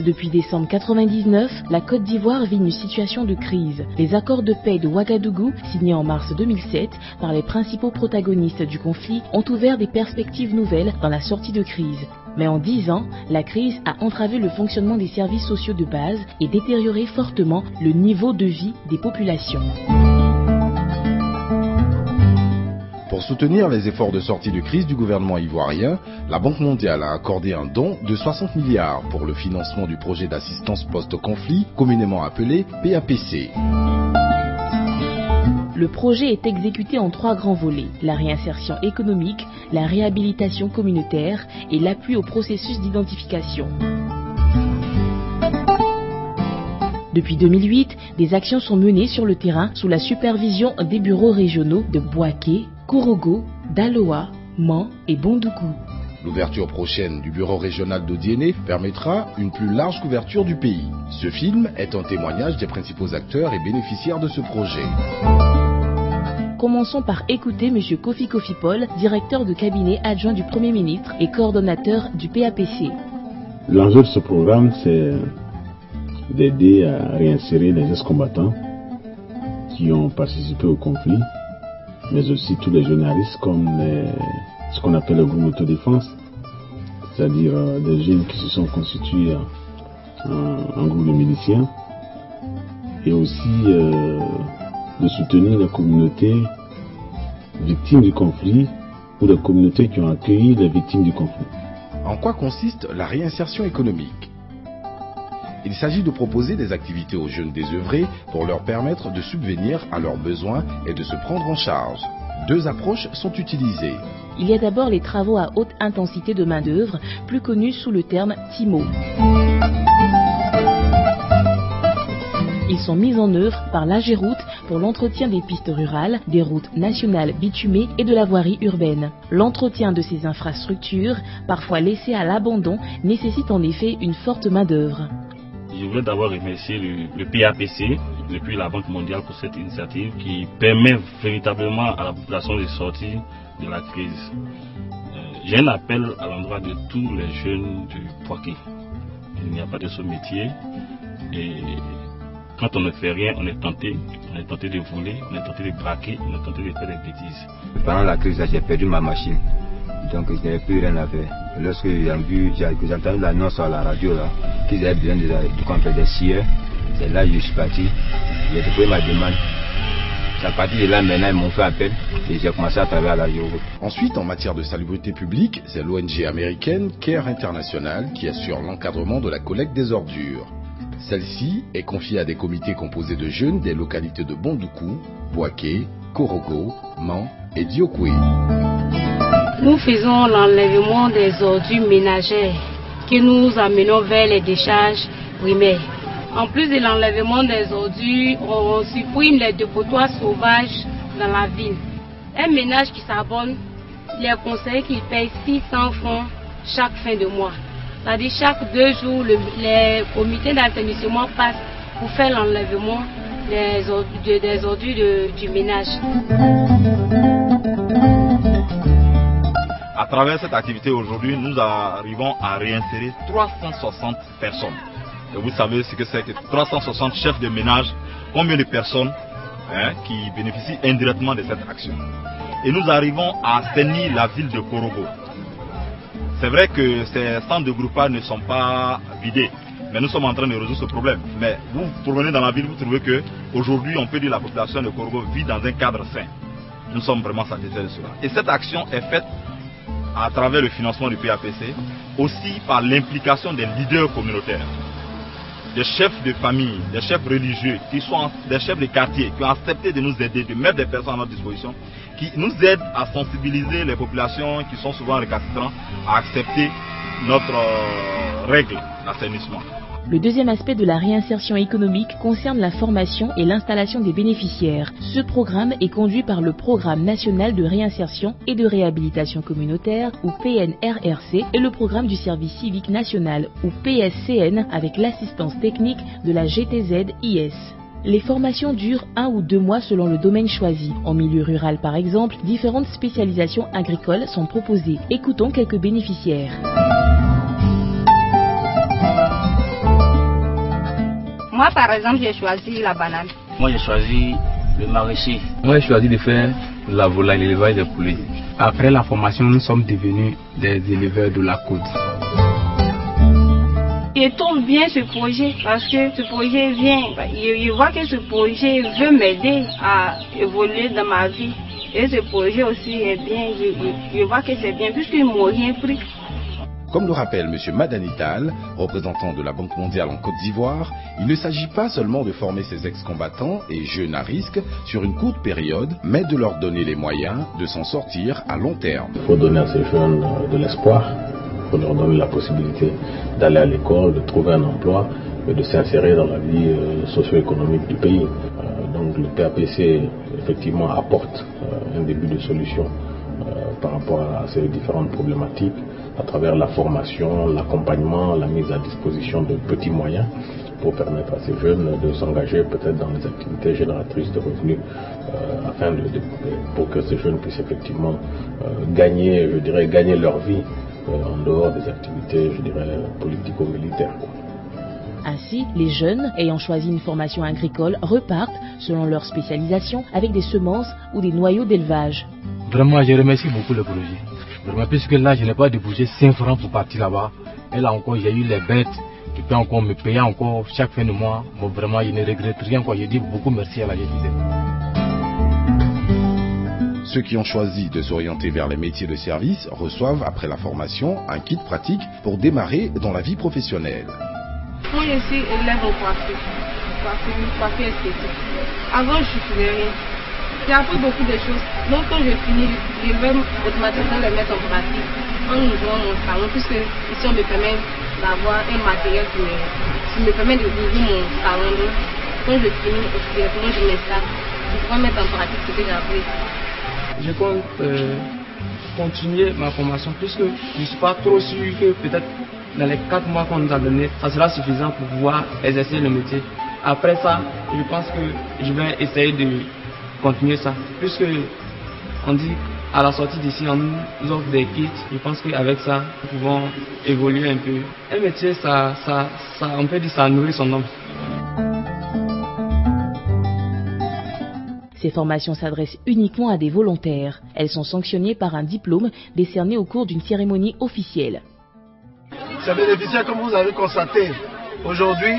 Depuis décembre 1999, la Côte d'Ivoire vit une situation de crise. Les accords de paix de Ouagadougou, signés en mars 2007 par les principaux protagonistes du conflit, ont ouvert des perspectives nouvelles dans la sortie de crise. Mais en 10 ans, la crise a entravé le fonctionnement des services sociaux de base et détérioré fortement le niveau de vie des populations. Pour soutenir les efforts de sortie de crise du gouvernement ivoirien, la Banque mondiale a accordé un don de 60 milliards pour le financement du projet d'assistance post-conflit, communément appelé PAPC. Le projet est exécuté en 3 grands volets: la réinsertion économique, la réhabilitation communautaire et l'appui au processus d'identification. Depuis 2008, des actions sont menées sur le terrain sous la supervision des bureaux régionaux de Bouaké, Korogo, Daloa, Man et Bondoukou. L'ouverture prochaine du bureau régional d'Odiéné permettra une plus large couverture du pays. Ce film est un témoignage des principaux acteurs et bénéficiaires de ce projet. Commençons par écouter M. Kofi Paul, directeur de cabinet adjoint du Premier ministre et coordonnateur du PAPC. L'enjeu de ce programme, c'est d'aider à réinsérer les ex-combattants qui ont participé au conflit, mais aussi tous les journalistes comme ce qu'on appelle le groupe d'autodéfense, c'est-à-dire des jeunes qui se sont constitués en groupe de miliciens, et aussi de soutenir les communautés victimes du conflit ou les communautés qui ont accueilli les victimes du conflit. En quoi consiste la réinsertion économique ? Il s'agit de proposer des activités aux jeunes désœuvrés pour leur permettre de subvenir à leurs besoins et de se prendre en charge. 2 approches sont utilisées. Il y a d'abord les travaux à haute intensité de main-d'œuvre, plus connus sous le terme TIMO. Ils sont mis en œuvre par l'AGEROUTE pour l'entretien des pistes rurales, des routes nationales bitumées et de la voirie urbaine. L'entretien de ces infrastructures, parfois laissées à l'abandon, nécessite en effet une forte main-d'œuvre. Je voudrais d'abord remercier le PAPC, depuis la Banque mondiale, pour cette initiative qui permet véritablement à la population de sortir de la crise. J'ai un appel à l'endroit de tous les jeunes du Bouaké. Il n'y a pas de ce métier et quand on ne fait rien, on est tenté de voler, on est tenté de braquer, on est tenté de faire des bêtises. Pendant la crise, j'ai perdu ma machine, donc je n'avais plus rien à faire. Lorsque j'ai entendu l'annonce à la radio là, qu'ils avaient besoin des scieurs, c'est là que je suis parti, j'ai trouvé ma demande. C'est à partir de là maintenant ils m'ont fait appel et j'ai commencé à travailler à la Géoroute. Ensuite, en matière de salubrité publique, c'est l'ONG américaine Care International qui assure l'encadrement de la collecte des ordures. Celle-ci est confiée à des comités composés de jeunes des localités de Bondoukou, Bouaké, Korogo, Man et Diokwe. Nous faisons l'enlèvement des ordures ménagères que nous amenons vers les décharges primaires. En plus de l'enlèvement des ordures, on supprime les dépotoirs sauvages dans la ville. Un ménage qui s'abonne, il est conseillé qu'il paye 600 francs chaque fin de mois. C'est-à-dire chaque 2 jours, les comités d'assainissement passent pour faire l'enlèvement des ordures du ménage. À travers cette activité aujourd'hui, nous arrivons à réinsérer 360 personnes. Et vous savez ce que c'est que 360 chefs de ménage, combien de personnes qui bénéficient indirectement de cette action. Et nous arrivons à assainir la ville de Korogo. C'est vrai que ces centres de groupage ne sont pas vidés, mais nous sommes en train de résoudre ce problème. Mais vous provenez dans la ville, vous trouvez qu'aujourd'hui, on peut dire que la population de Korogo vit dans un cadre sain. Nous sommes vraiment satisfaits de cela. Et cette action est faite à travers le financement du PAPC, aussi par l'implication des leaders communautaires, des chefs de famille, des chefs religieux, des chefs de quartier qui ont accepté de nous aider, de mettre des personnes à notre disposition, qui nous aident à sensibiliser les populations qui sont souvent récalcitrantes à accepter notre règle d'assainissement. Le deuxième aspect de la réinsertion économique concerne la formation et l'installation des bénéficiaires. Ce programme est conduit par le Programme national de réinsertion et de réhabilitation communautaire, ou PNRRC, et le Programme du service civique national, ou PSCN, avec l'assistance technique de la GTZ-IS. Les formations durent 1 ou 2 mois selon le domaine choisi. En milieu rural par exemple, différentes spécialisations agricoles sont proposées. Écoutons quelques bénéficiaires. Moi, par exemple, j'ai choisi la banane. Moi, j'ai choisi le maraîcher. Moi, j'ai choisi de faire la volaille, l'élevage des poulets. Après la formation, nous sommes devenus des éleveurs de la côte. Je trouve bien ce projet parce que ce projet vient. Je vois que ce projet veut m'aider à évoluer dans ma vie. Et ce projet aussi est bien. Je vois que c'est bien puisqu'ils ne m'ont rien pris. Comme le rappelle M. Madanital, représentant de la Banque mondiale en Côte d'Ivoire, il ne s'agit pas seulement de former ces ex-combattants et jeunes à risque sur une courte période, mais de leur donner les moyens de s'en sortir à long terme. Il faut donner à ces jeunes de l'espoir, il faut leur donner la possibilité d'aller à l'école, de trouver un emploi et de s'insérer dans la vie socio-économique du pays. Donc le PAPC effectivement apporte un début de solution par rapport à ces différentes problématiques à travers la formation, l'accompagnement, la mise à disposition de petits moyens pour permettre à ces jeunes de s'engager peut-être dans les activités génératrices de revenus pour que ces jeunes puissent effectivement gagner leur vie en dehors des activités, politico-militaires. Ainsi, les jeunes ayant choisi une formation agricole repartent, selon leur spécialisation, avec des semences ou des noyaux d'élevage. Vraiment, je remercie beaucoup le projet. Vraiment, puisque là, je n'ai pas débouché 5 francs pour partir là-bas. Et là encore, j'ai eu les bêtes qui peuvent encore me payer encore chaque fin de mois. Bon, vraiment, je ne regrette rien. Je dis beaucoup merci à la GTZ. Ceux qui ont choisi de s'orienter vers les métiers de service reçoivent, après la formation, un kit pratique pour démarrer dans la vie professionnelle. Moi, je suis élève en coiffure esthétique. Avant, je ne faisais rien. J'ai appris beaucoup de choses. Donc, quand j'ai fini, je vais automatiquement les mettre en pratique en ouvrant mon salon, puisque ici, on me permet d'avoir un matériel qui me permet d'ouvrir mon salon. Donc, quand je finis, directement, je m'installe. Je pourrais mettre en pratique ce que j'ai appris. Je compte continuer ma formation, puisque je ne suis pas trop sûr que peut-être dans les 4 mois qu'on nous a donné, ça sera suffisant pour pouvoir exercer le métier. Après ça, je pense que je vais essayer de continuer ça, puisque on dit à la sortie d'ici on nous offre des kits. Je pense qu'avec ça nous pouvons évoluer un peu. Un métier, ça on peut dire ça nourrit son homme. Ces formations s'adressent uniquement à des volontaires. Elles sont sanctionnées par un diplôme décerné au cours d'une cérémonie officielle. Ces bénéficiaires, comme vous avez constaté, aujourd'hui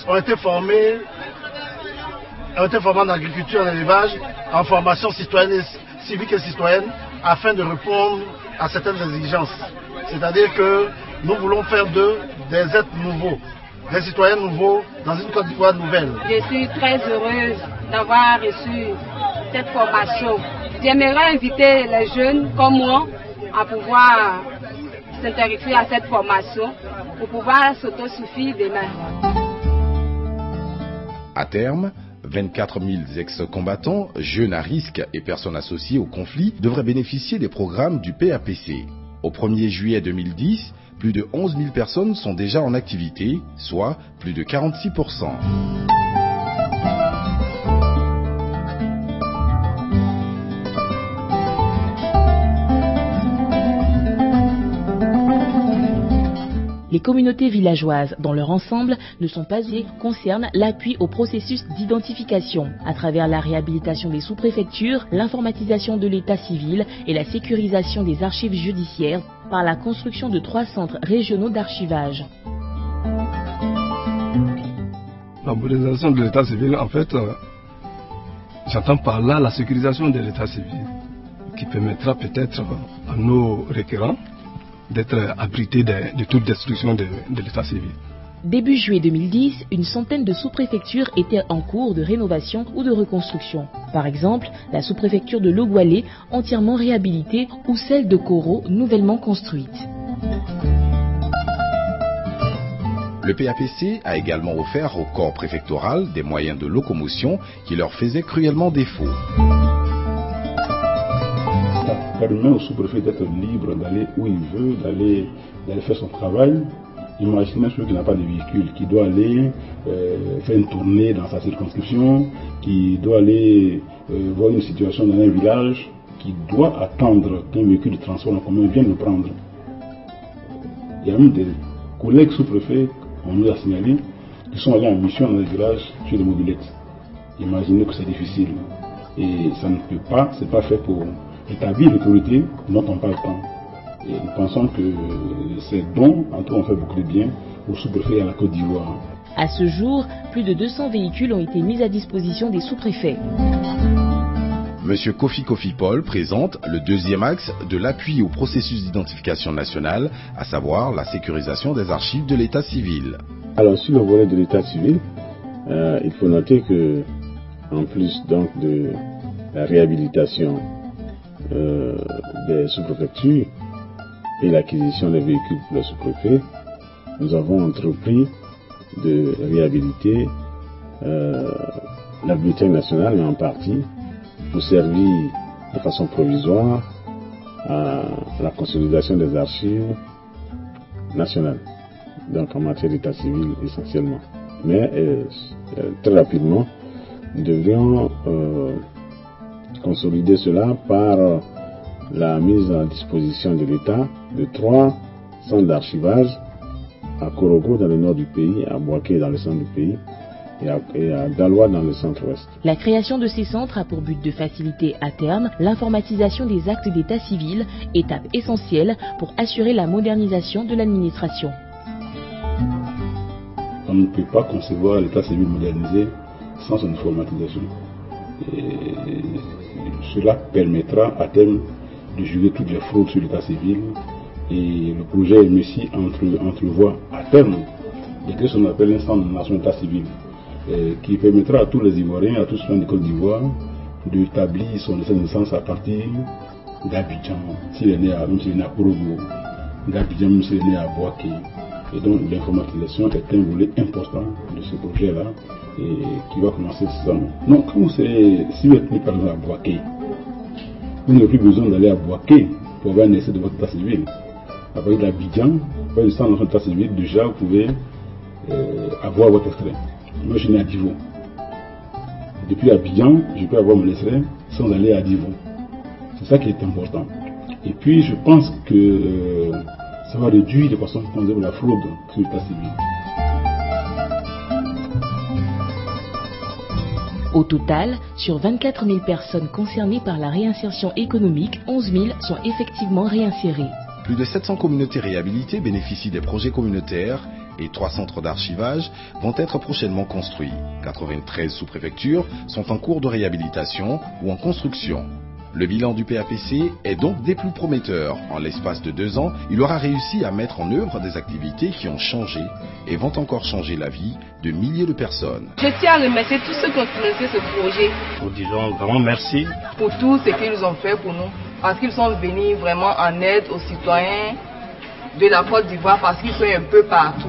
ont été formés en agriculture, en élevage, en formation citoyenne, civique et citoyenne, afin de répondre à certaines exigences. C'est-à-dire que nous voulons faire d'eux des êtres nouveaux, des citoyens nouveaux dans une Côte d'Ivoire nouvelle. Je suis très heureuse d'avoir reçu cette formation. J'aimerais inviter les jeunes comme moi à pouvoir s'intéresser à cette formation pour pouvoir s'autosuffire demain. À terme, 24 000 ex-combattants, jeunes à risque et personnes associées au conflit devraient bénéficier des programmes du PAPC. Au 1er juillet 2010, plus de 11 000 personnes sont déjà en activité, soit plus de 46%. Les communautés villageoises, dans leur ensemble, ne sont pas concernent l'appui au processus d'identification, à travers la réhabilitation des sous-préfectures, l'informatisation de l'état civil et la sécurisation des archives judiciaires par la construction de 3 centres régionaux d'archivage. La modernisation de l'état civil, en fait, j'entends par là la sécurisation de l'état civil, qui permettra peut-être à nos requérants d'être abrités de toute destruction de l'état civil. Début juillet 2010, une centaine de sous-préfectures étaient en cours de rénovation ou de reconstruction. Par exemple, la sous-préfecture de Logoualé, entièrement réhabilitée, ou celle de Koro, nouvellement construite. Le PAPC a également offert au corps préfectoral des moyens de locomotion qui leur faisaient cruellement défaut. Ça permet au sous-préfet d'être libre d'aller où il veut, d'aller faire son travail. Imaginez celui qui n'a pas de véhicule, qui doit aller faire une tournée dans sa circonscription, qui doit aller voir une situation dans un village, qui doit attendre qu'un véhicule de transport en commun vienne le prendre. Il y a même des collègues sous-préfets, on nous a signalé, qui sont allés en mission dans les villages sur les mobylettes. Imaginez que c'est difficile. Et ça ne peut pas, c'est pas fait pour établir l'autorité dont on parle tant. Et nous pensons que ces dons, en tout, ont fait beaucoup de bien au sous-préfet et à la Côte d'Ivoire. À ce jour, plus de 200 véhicules ont été mis à disposition des sous-préfets. Monsieur Kofi Paul présente le deuxième axe de l'appui au processus d'identification nationale, à savoir la sécurisation des archives de l'état civil. Alors sur le volet de l'état civil, il faut noter que en plus donc de la réhabilitation des sous-préfectures et l'acquisition des véhicules pour les sous-préfets, nous avons entrepris de réhabiliter la Bibliothèque nationale, mais en partie pour servir de façon provisoire à la consolidation des archives nationales, donc en matière d'état civil essentiellement. Mais très rapidement, nous devrions consolider cela par la mise à disposition de l'État de 3 centres d'archivage à Korogo dans le nord du pays, à Bouaké dans le centre du pays et à Daloa dans le centre-ouest. La création de ces centres a pour but de faciliter à terme l'informatisation des actes d'état civil, étape essentielle pour assurer la modernisation de l'administration. On ne peut pas concevoir l'état civil modernisé sans son informatisation. Et cela permettra à terme de juger toutes les fraudes sur l'état civil. Et le projet MSI entrevoit à terme de créer ce qu'on appelle un centre de national d'état civil, qui permettra à tous les Ivoiriens, à tous ceux de Côte d'Ivoire, d'établir son essai de naissance à partir d'Abidjan, s'il est né à Korogo, d'Abidjan, même s'il est né à Bouaké. Et donc l'informatisation est un volet important de ce projet-là et qui va commencer cette année. Donc quand si vous êtes né par exemple à Bouaké, vous n'avez plus besoin d'aller à Bouaké pour avoir un essai de votre état civil. À partir d'Abidjan, par le centre de votre état civil, déjà vous pouvez avoir votre extrait. Moi je suis né à Divo. Depuis Abidjan, je peux avoir mon extrait sans aller à Divo. C'est ça qui est important. Et puis je pense que ça va réduire de façon considérable la fraude sur l'état civil. Au total, sur 24 000 personnes concernées par la réinsertion économique, 11 000 sont effectivement réinsérées. Plus de 700 communautés réhabilitées bénéficient des projets communautaires et 3 centres d'archivage vont être prochainement construits. 93 sous-préfectures sont en cours de réhabilitation ou en construction. Le bilan du PAPC est donc des plus prometteurs. En l'espace de 2 ans, il aura réussi à mettre en œuvre des activités qui ont changé et vont encore changer la vie de milliers de personnes. Je tiens à remercier tous ceux qui ont financé ce projet. Nous disons vraiment merci pour tout ce qu'ils ont fait pour nous, parce qu'ils sont venus vraiment en aide aux citoyens de la Côte d'Ivoire, parce qu'ils sont un peu partout.